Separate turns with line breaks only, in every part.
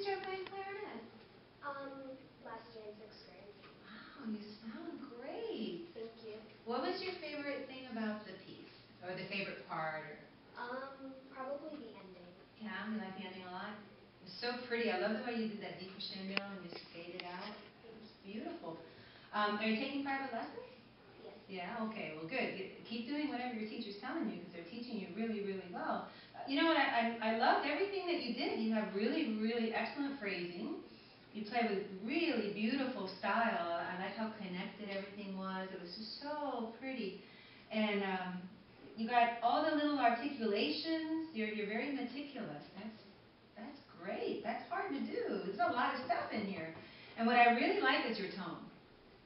start playing clarinet?
Last year in 6th grade.
Wow, you sound great.
Thank you.
What was your favorite thing about the piece? Or the favorite part?
Probably the ending.
Yeah, you like the ending a lot? It's so pretty. I love the way you did that deep crescendo and just faded out. It's beautiful. Are you taking private lessons?
Yes.
Yeah, okay, well good. Keep doing whatever your teacher's telling you because they're teaching you really, really well. You know what, I loved everything that you did. You have really, really excellent phrasing. You play with really beautiful style. I like how connected everything was. It was just so pretty. And you got all the little articulations. You're very meticulous. That's great. That's hard to do. There's a lot of stuff in here. And what I really like is your tone.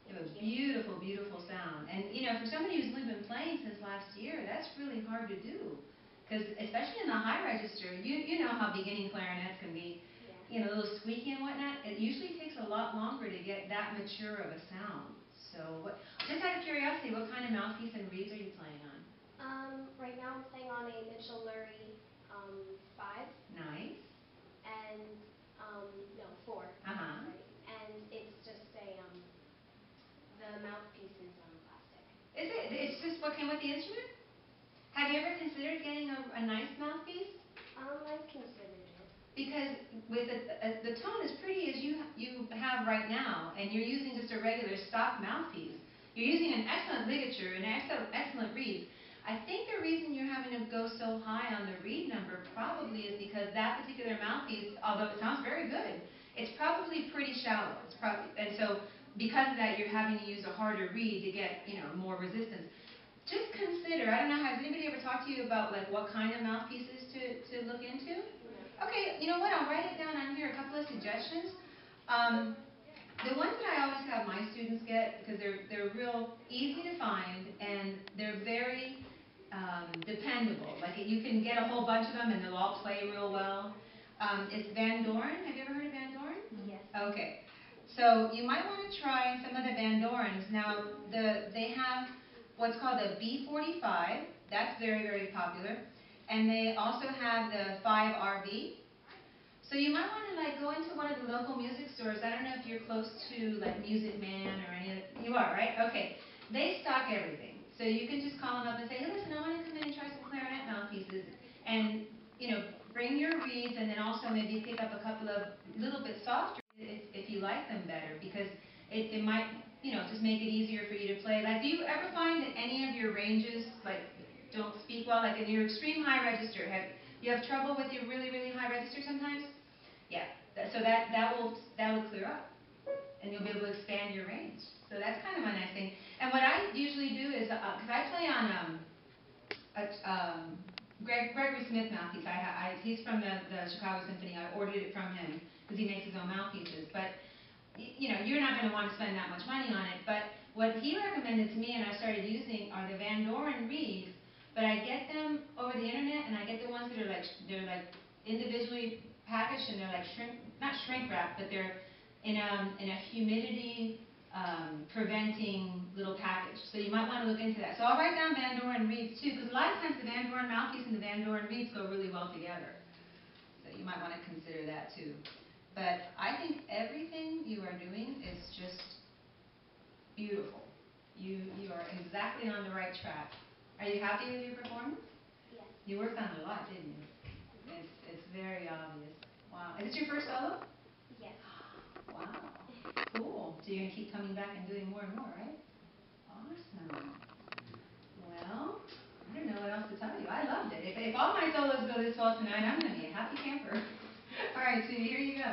You have a beautiful, beautiful sound. And, you know, for somebody who's only been playing since last year, that's really hard to do. Because especially in the high register, you know how beginning clarinets can be, you know, a little squeaky and whatnot. It usually takes a lot longer to get that mature of a sound. So, just out of curiosity, what kind of mouthpiece and reeds are you playing on?
Right now I'm playing on a Mitchell-Lurie 5.
Nice.
And, no, 4.
Uh-huh.
Right. And it's just the mouthpiece is plastic.
Is it? It's just what came with the instrument? Have you ever considered getting a nice mouthpiece?
I've considered it.
Because with the tone as pretty as you have right now, and you're using just a regular stock mouthpiece, you're using an excellent ligature and excellent reeds. I think the reason you're having to go so high on the reed number probably is because that particular mouthpiece, although it sounds very good, it's probably pretty shallow. And so because of that, you're having to use a harder reed to get, you know, more resistance. Just consider, I don't know, has anybody ever talked to you about like what kind of mouthpieces to look into? Okay, you know what, I'll write it down on here, a couple of suggestions. The ones that I always have my students get, because they're real easy to find and they're very dependable. Like you can get a whole bunch of them and they'll all play real well. It's Van Doren. Have you ever heard of Van Doren?
Yes.
Okay. So you might want to try some of the Van Dorens. Now, they have what's called a B45. That's very, very popular. And they also have the 5RB. So you might want to like go into one of the local music stores. I don't know if you're close to like Music Man or any of the, you are, right? Okay. They stock everything. So you can just call them up and say, hey, listen, I want to come in and try some clarinet mouthpieces. And, you know, bring your reeds and then also maybe pick up a couple of little bit softer if you like them better, because it might, you know, just make it easier for you to play. Like, do you ever find that any of your ranges, like, don't speak well? Like in your extreme high register, you have trouble with your really, really high register sometimes? Yeah, so that will clear up, and you'll be able to expand your range. So that's kind of a nice thing. And what I usually do is, because I play on Gregory Smith mouthpiece. He's from the Chicago Symphony. I ordered it from him because he makes his own mouthpieces. But you know, you're not going to want to spend that much money on it. But what he recommended to me, and I started using, are the Van Doren reeds. But I get them over the internet, and I get the ones that are like individually packaged, and they're like not shrink wrapped, but they're in a humidity preventing little package. So you might want to look into that. So I'll write down Van Doren reeds too, because a lot of times the Van Doren mouthpiece and the Van Doren reeds go really well together. So you might want to consider that too. But I think everything you are doing is just beautiful. You are exactly on the right track. Are you happy with your performance?
Yes.
You worked on it a lot, didn't you? It's very obvious. Wow. Is it your first solo?
Yes.
Wow. Cool. So you're going to keep coming back and doing more and more, right? Awesome. Well, I don't know what else to tell you. I loved it. If all my solos go this well tonight, I'm going to be a happy camper. All right, so here you go.